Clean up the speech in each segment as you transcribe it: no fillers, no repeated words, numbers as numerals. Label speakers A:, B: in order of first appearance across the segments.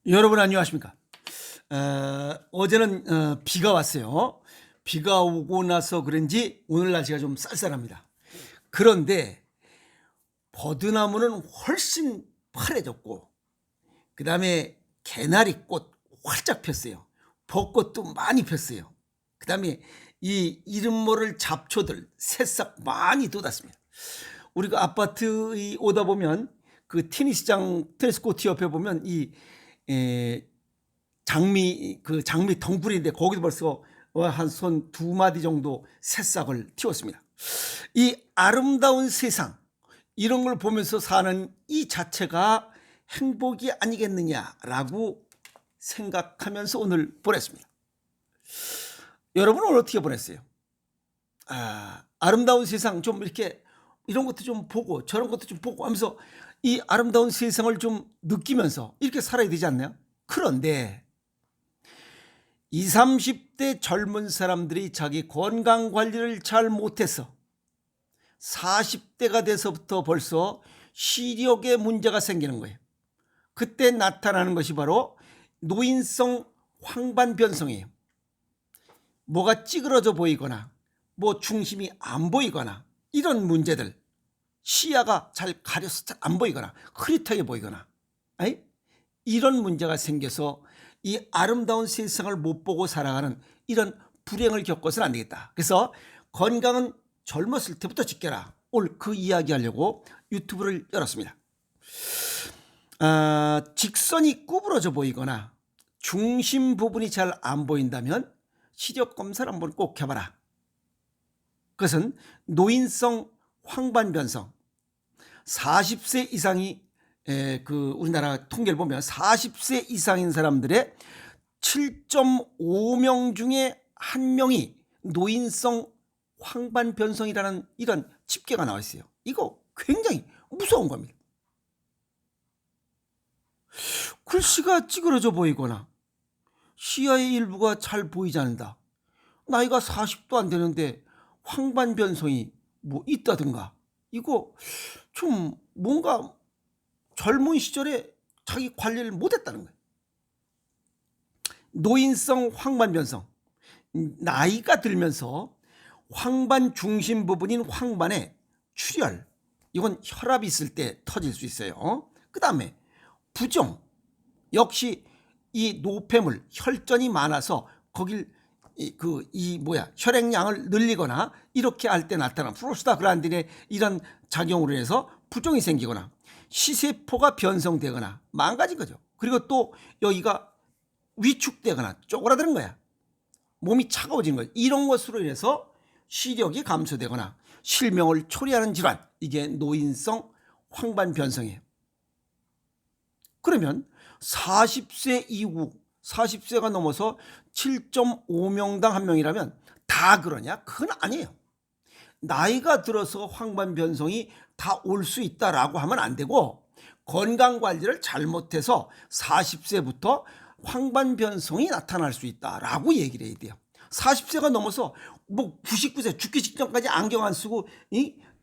A: 여러분 안녕하십니까? 어제는 비가 왔어요. 비가 오고 나서 그런지 오늘 날씨가 좀 쌀쌀합니다. 그런데 버드나무는 훨씬 파래졌고, 그 다음에 개나리 꽃 활짝 폈어요. 벚꽃도 많이 폈어요. 그 다음에 이 이름 모를 잡초들 새싹 많이 돋았습니다. 우리가 아파트에 오다 보면 그 테니스장 테니스 코트 옆에 보면 이 장미 덩굴인데 거기도 벌써 한 손 두 마디 정도 새싹을 틔웠습니다. 이 아름다운 세상, 이런 걸 보면서 사는 이 자체가 행복이 아니겠느냐라고 생각하면서 오늘 보냈습니다. 여러분은 오늘 어떻게 보냈어요? 아름다운 세상 좀 이렇게 이런 것도 좀 보고 저런 것도 좀 보고 하면서 이 아름다운 세상을 좀 느끼면서 이렇게 살아야 되지 않나요? 그런데 20, 30대 젊은 사람들이 자기 건강 관리를 잘 못해서 40대가 돼서부터 벌써 시력에 문제가 생기는 거예요. 그때 나타나는 것이 바로 노인성 황반변성이에요. 뭐가 찌그러져 보이거나 뭐 중심이 안 보이거나 이런 문제들, 시야가 잘 가려서 잘 안 보이거나 흐릿하게 보이거나 이런 문제가 생겨서 이 아름다운 세상을 못 보고 살아가는 이런 불행을 겪어서는 안 되겠다. 그래서 건강은 젊었을 때부터 지켜라. 오늘 그 이야기 하려고 유튜브를 열었습니다. 직선이 구부러져 보이거나 중심 부분이 잘 안 보인다면 시력 검사를 한번 꼭 해봐라. 그것은 노인성 황반변성. 40세 이상이 우리나라 통계를 보면 40세 이상인 사람들의 7.5명 중에 1명이 노인성 황반변성이라는 이런 집계가 나와 있어요. 이거 굉장히 무서운 겁니다. 글씨가 찌그러져 보이거나 시야의 일부가 잘 보이지 않는다. 나이가 40도 안 되는데 황반변성이 뭐 있다든가, 이거 좀 뭔가 젊은 시절에 자기 관리를 못했다는 거예요. 노인성 황반변성, 나이가 들면서 황반 중심 부분인 황반에 출혈, 이건 혈압이 있을 때 터질 수 있어요. 그 다음에 부종, 역시 이 노폐물, 혈전이 많아서 거길 혈액량을 늘리거나 이렇게 할 때 나타나는 프로스타글란딘의 이런 작용으로 해서 부종이 생기거나 시세포가 변성되거나 망가진 거죠. 그리고 또 여기가 위축되거나 쪼그라드는 거야. 몸이 차가워지는 거예요. 이런 것으로 인해서 시력이 감소되거나 실명을 초래하는 질환, 이게 노인성 황반변성이에요. 그러면 40세 이후 40세가 넘어서 7.5명당 1명이라면 다 그러냐? 그건 아니에요. 나이가 들어서 황반변성이 다 올 수 있다라고 하면 안 되고, 건강관리를 잘못해서 40세부터 황반변성이 나타날 수 있다라고 얘기를 해야 돼요. 40세가 넘어서 뭐 99세 죽기 직전까지 안경 안 쓰고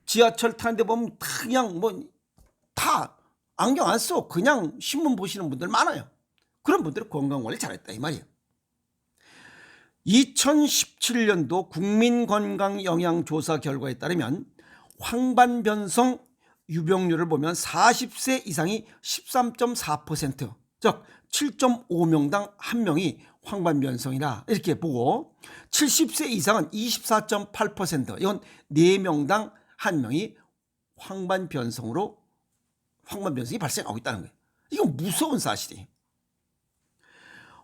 A: 지하철 타는데 보면 그냥 다 안경 안 써 그냥 신문 보시는 분들 많아요. 그런 분들은 건강관리 잘했다 이 말이에요. 2017년도 국민건강영양조사 결과에 따르면 황반변성 유병률을 보면 40세 이상이 13.4%, 즉 7.5명당 1명이 황반변성이다 이렇게 보고, 70세 이상은 24.8%, 이건 4명당 1명이 황반변성이 발생하고 있다는 거예요. 이건 무서운 사실이에요.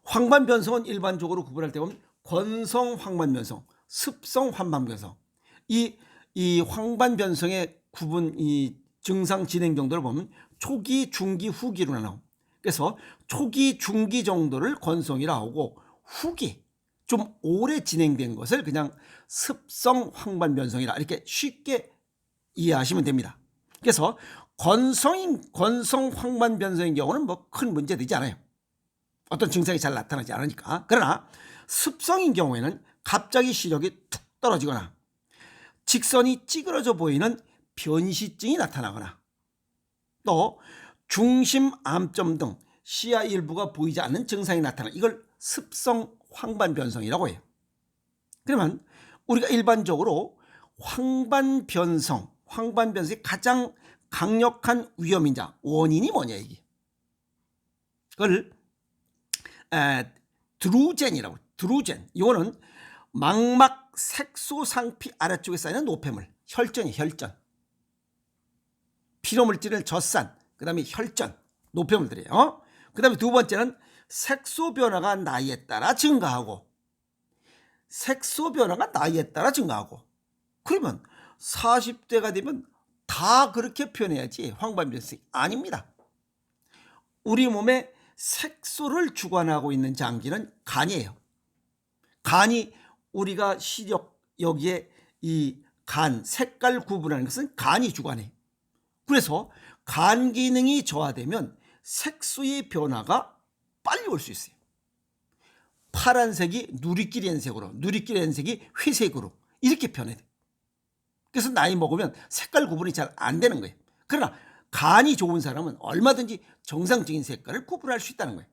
A: 황반변성은 일반적으로 구분할 때 보면 건성 황반변성, 습성 황반변성, 이 황반변성의 이 증상 진행 정도를 보면 초기, 중기, 후기로 나눠. 그래서 초기, 중기 정도를 건성이라 하고, 후기 좀 오래 진행된 것을 그냥 습성 황반변성이라 이렇게 쉽게 이해하시면 됩니다. 그래서 건성 황반변성인 경우는 뭐 큰 문제 되지 않아요. 어떤 증상이 잘 나타나지 않으니까. 그러나 습성인 경우에는 갑자기 시력이 툭 떨어지거나 직선이 찌그러져 보이는 변시증이 나타나거나 또 중심 암점 등 시야 일부가 보이지 않는 증상이 나타나 이걸 습성 황반 변성이라고 해요. 그러면 우리가 일반적으로 황반변성의 가장 강력한 위험인자 원인이 뭐냐 이게. 그걸 드루젠이라고. 드루젠. 이거는 망막 색소상피 아래쪽에 쌓이는 노폐물. 혈전이 혈전. 피로물질을 젖산. 그 다음에 혈전. 노폐물들이에요. 그 다음에 두 번째는 색소 변화가 나이에 따라 증가하고. 그러면 40대가 되면 다 그렇게 변해야지 황반변성이 아닙니다. 우리 몸에 색소를 주관하고 있는 장기는 간이에요. 간이 우리가 시력 여기에 이 간 색깔 구분하는 것은 간이 주관해요. 그래서 간 기능이 저하되면 색소의 변화가 빨리 올 수 있어요. 파란색이 누리끼리 연색으로, 누리끼리 연색이 회색으로 이렇게 변해요. 그래서 나이 먹으면 색깔 구분이 잘 안 되는 거예요. 그러나 간이 좋은 사람은 얼마든지 정상적인 색깔을 구분할 수 있다는 거예요.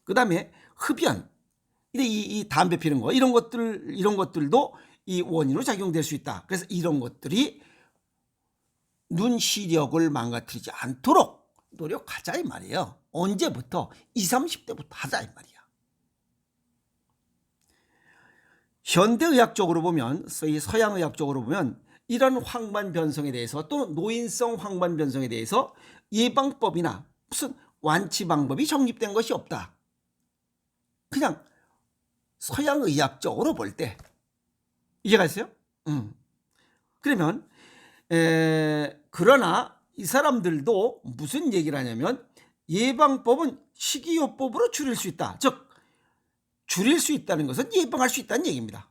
A: 그 다음에 흡연, 이 담배 피는 거 이런 것들도 이 원인으로 작용될 수 있다. 그래서 이런 것들이 눈 시력을 망가뜨리지 않도록 노력하자 이 말이에요. 언제부터? 20, 30대부터 하자 이 말이야. 현대의학적으로 보면, 서양의학적으로 보면 이런 황반변성에 대해서 또는 노인성 황반변성에 대해서 예방법이나 무슨 완치 방법이 정립된 것이 없다. 그냥 서양의학적으로 볼 때 이해가 있어요? 그러면 그러나 이 사람들도 무슨 얘기를 하냐면 예방법은 식이요법으로 줄일 수 있다. 즉 줄일 수 있다는 것은 예방할 수 있다는 얘기입니다.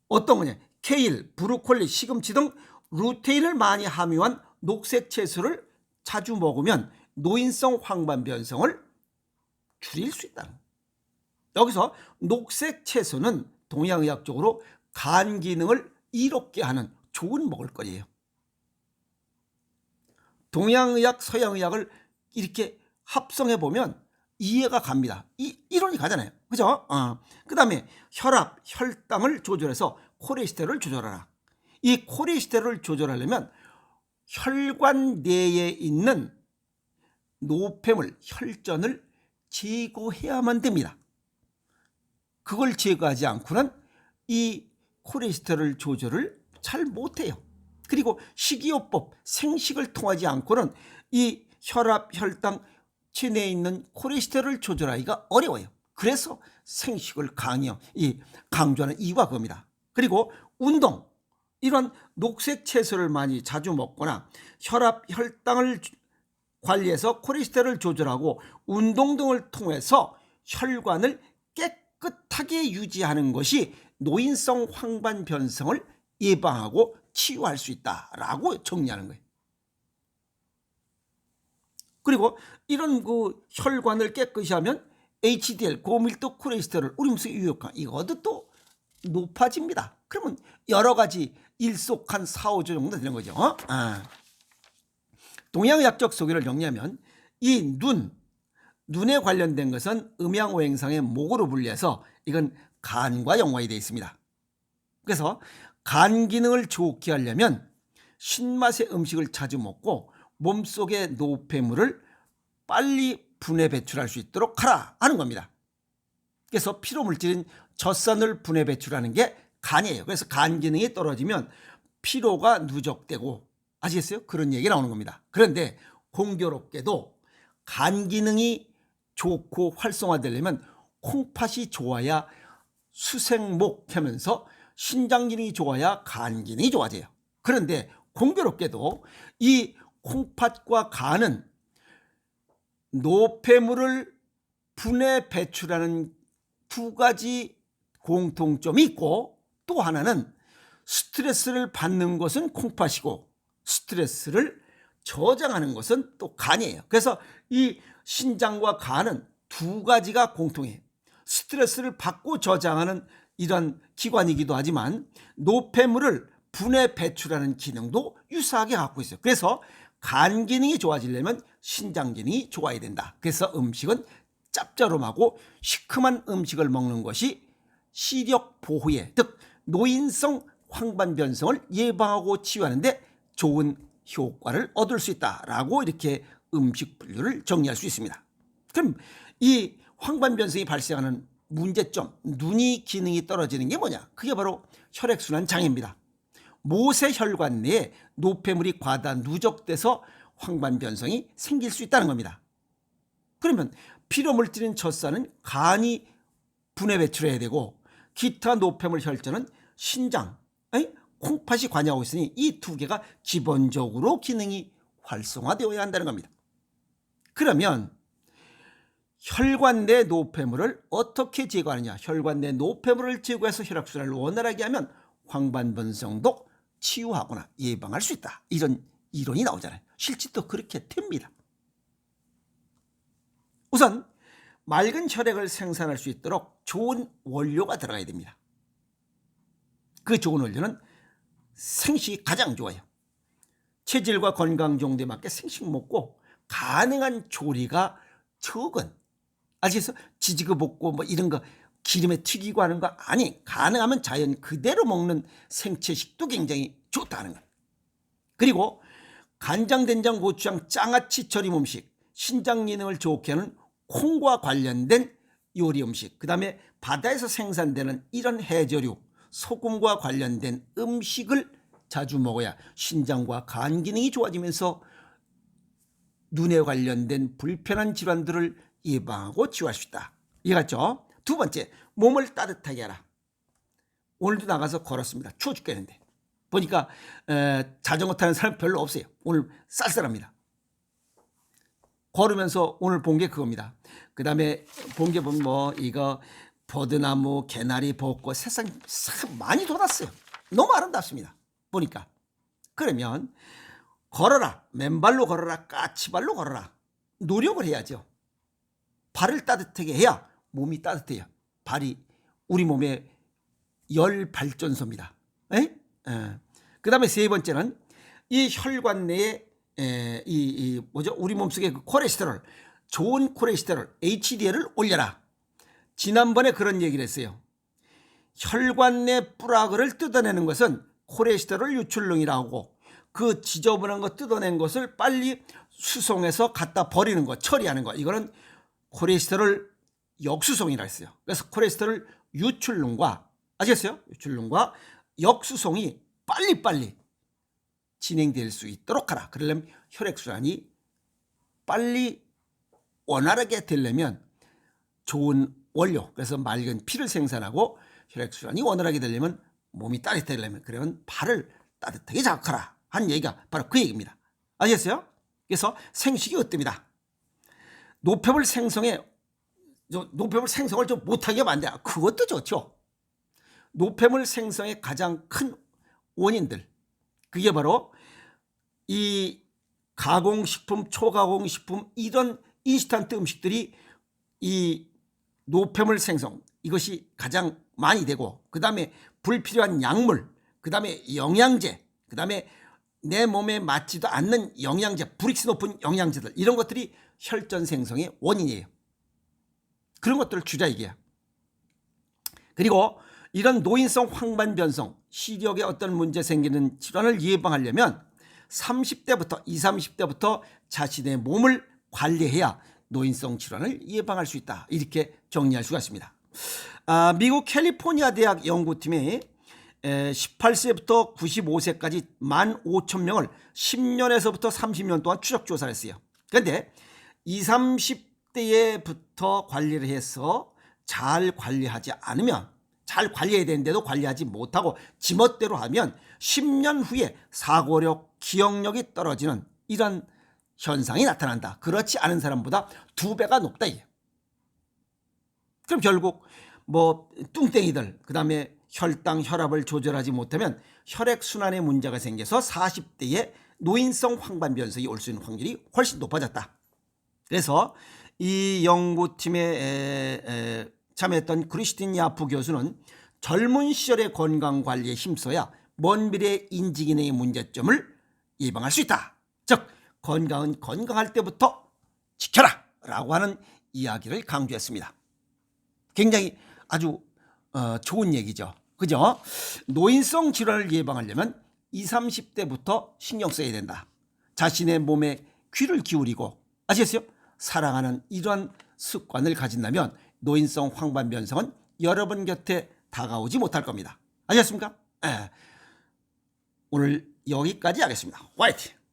A: 어떤 거냐? 케일, 브로콜리, 시금치 등 루테인을 많이 함유한 녹색 채소를 자주 먹으면 노인성 황반변성을 줄일 수 있다는 거예요. 여기서 녹색 채소는 동양의학적으로 간 기능을 이롭게 하는 좋은 먹을거리예요. 동양의학, 서양의학을 이렇게 합성해 보면 이해가 갑니다. 이론이 가잖아요. 그죠? 그 다음에 혈압, 혈당을 조절해서 콜레스테롤을 조절하라. 이 콜레스테롤을 조절하려면 혈관 내에 있는 노폐물, 혈전을 제거해야만 됩니다. 그걸 제거하지 않고는 이 콜레스테롤 조절을 잘 못해요. 그리고 식이요법, 생식을 통하지 않고는 이 혈압, 혈당, 체내에 있는 콜레스테롤을 조절하기가 어려워요. 그래서 생식을 강조하는 이유가 그겁니다. 그리고 운동, 이런 녹색 채소를 많이 자주 먹거나 혈압, 혈당을 관리해서 콜레스테롤을 조절하고 운동 등을 통해서 혈관을 깨끗하게 유지하는 것이 노인성 황반변성을 예방하고 치유할 수 있다라고 정리하는 거예요. 그리고 이런 혈관을 깨끗이 하면 HDL, 고밀도 콜레스테롤, 우리 몸속에 유효한 이것도 또 높아집니다. 그러면 여러 가지 일속한 4, 5조 정도 되는 거죠. 동양의학적 소개를 정리하면 이 눈에 관련된 것은 음양오행상의 목으로 분리해서 이건 간과 연관이 되어 있습니다. 그래서 간 기능을 좋게 하려면 신맛의 음식을 자주 먹고 몸속의 노폐물을 빨리 분해 배출할 수 있도록 하라 하는 겁니다. 그래서 피로물질인 젖산을 분해 배출하는 게 간이에요. 그래서 간 기능이 떨어지면 피로가 누적되고, 아시겠어요? 그런 얘기 나오는 겁니다. 그런데 공교롭게도 간 기능이 좋고 활성화되려면 콩팥이 좋아야 수생목하면서 신장 기능이 좋아야 간 기능이 좋아져요. 그런데 공교롭게도 이 콩팥과 간은 노폐물을 분해 배출하는 두 가지 공통점이 있고, 또 하나는 스트레스를 받는 것은 콩팥이고 스트레스를 저장하는 것은 또 간이에요. 그래서 이 신장과 간은 두 가지가 공통해요. 스트레스를 받고 저장하는 이런 기관이기도 하지만 노폐물을 분해 배출하는 기능도 유사하게 갖고 있어요. 그래서 간 기능이 좋아지려면 신장 기능이 좋아야 된다. 그래서 음식은 짭조름하고 시큼한 음식을 먹는 것이 시력 보호에, 즉 노인성 황반 변성을 예방하고 치유하는 데 좋은 효과를 얻을 수 있다라고 이렇게 음식 분류를 정리할 수 있습니다. 그럼 이 황반 변성이 발생하는 문제점, 눈이 기능이 떨어지는 게 뭐냐? 그게 바로 혈액순환 장애입니다. 모세혈관 내에 노폐물이 과다 누적돼서 황반 변성이 생길 수 있다는 겁니다. 그러면 피로물질인 젖산은 간이 분해 배출해야 되고 기타 노폐물 혈전은 신장, 콩팥이 관여하고 있으니 이 두 개가 기본적으로 기능이 활성화되어야 한다는 겁니다. 그러면 혈관 내 노폐물을 어떻게 제거하느냐? 혈관 내 노폐물을 제거해서 혈액순환을 원활하게 하면 황반 변성도 치유하거나 예방할 수 있다. 이런 이론이 나오잖아요. 실제도 그렇게 됩니다. 우선 맑은 혈액을 생산할 수 있도록 좋은 원료가 들어가야 됩니다. 그 좋은 원료는 생식이 가장 좋아요. 체질과 건강 정도에 맞게 생식 먹고 가능한 조리가 적은, 아시겠어요? 지지고 볶고 뭐 이런 거 기름에 튀기고 하는 거 아니, 가능하면 자연 그대로 먹는 생채식도 굉장히 좋다는 거예요. 그리고 간장, 된장, 고추장, 장아찌 절임 음식, 신장 기능을 좋게 하는 콩과 관련된 요리 음식, 그 다음에 바다에서 생산되는 이런 해조류, 소금과 관련된 음식을 자주 먹어야 신장과 간 기능이 좋아지면서 눈에 관련된 불편한 질환들을 예방하고 치유할 수 있다. 이해갔죠? 두 번째, 몸을 따뜻하게 하라. 오늘도 나가서 걸었습니다. 추워 죽겠는데. 보니까 자전거 타는 사람 별로 없어요. 오늘 쌀쌀합니다. 걸으면서 오늘 본 게 그겁니다. 그 다음에 본 게 보면 뭐 이거 버드나무, 개나리, 벚꽃, 세상 많이 돋았어요. 너무 아름답습니다. 보니까. 그러면 걸어라. 맨발로 걸어라. 까치발로 걸어라. 노력을 해야죠. 발을 따뜻하게 해야 몸이 따뜻해요. 발이 우리 몸의 열 발전소입니다. 그 다음에 세 번째는 이 혈관 내에 우리 몸속의 그 콜레스테롤, 좋은 콜레스테롤 HDL을 올려라. 지난번에 그런 얘기를 했어요. 혈관 내 뿌라그를 뜯어내는 것은 콜레스테롤 유출능이라고, 그 지저분한 거 뜯어낸 것을 빨리 수송해서 갖다 버리는 거, 처리하는 거, 이거는 콜레스테롤 역수송이라 했어요. 그래서 콜레스테롤 유출능과, 아시겠어요? 유출능과 역수송이 빨리빨리 진행될 수 있도록 하라. 그러려면 혈액순환이 빨리 원활하게 되려면 좋은 원료, 그래서 맑은 피를 생산하고 혈액순환이 원활하게 되려면 몸이 따뜻하려면, 그러면 발을 따뜻하게 자극하라 한 얘기가 바로 그 얘기입니다. 아시겠어요? 그래서 생식이 어떻습니다. 노폐물 생성을 좀 못하게 만들어. 그것도 좋죠. 노폐물 생성의 가장 큰 원인들, 그게 바로 이 가공식품, 초가공식품, 이런 인스턴트 음식들이 이 노폐물 생성, 이것이 가장 많이 되고, 그 다음에 불필요한 약물, 그 다음에 영양제, 그 다음에 내 몸에 맞지도 않는 영양제, 브릭스 높은 영양제들, 이런 것들이 혈전 생성의 원인이에요. 그런 것들을 줄여 이게요. 그리고 이런 노인성 황반 변성, 시력에 어떤 문제 생기는 질환을 예방하려면 30대부터 20, 30대부터 자신의 몸을 관리해야 노인성 질환을 예방할 수 있다. 이렇게 정리할 수가 있습니다. 미국 캘리포니아 대학 연구팀이 18세부터 95세까지 15,000명을 10년에서부터 30년 동안 추적 조사를 했어요. 그런데 20, 30대에부터 관리를 해서 잘 관리하지 않으면, 잘 관리해야 되는데도 관리하지 못하고 지멋대로 하면 10년 후에 사고력, 기억력이 떨어지는 이런 현상이 나타난다. 그렇지 않은 사람보다 2배가 높다. 그럼 결국 뭐 뚱땡이들, 그 다음에 혈당, 혈압을 조절하지 못하면 혈액순환에 문제가 생겨서 40대에 노인성 황반 변성이 올 수 있는 확률이 훨씬 높아졌다. 그래서 이 연구팀에 참여했던 크리스틴 야프 교수는 젊은 시절의 건강관리에 힘써야 먼 미래의 인지기능의 문제점을 예방할 수 있다. 즉 건강은 건강할 때부터 지켜라 라고 하는 이야기를 강조했습니다. 굉장히 아주 좋은 얘기죠. 그죠? 노인성 질환을 예방하려면 20, 30대부터 신경 써야 된다. 자신의 몸에 귀를 기울이고, 아시겠어요? 사랑하는 이러한 습관을 가진다면 노인성 황반변성은 여러분 곁에 다가오지 못할 겁니다. 아시겠습니까? 오늘 여기까지 하겠습니다. 화이팅!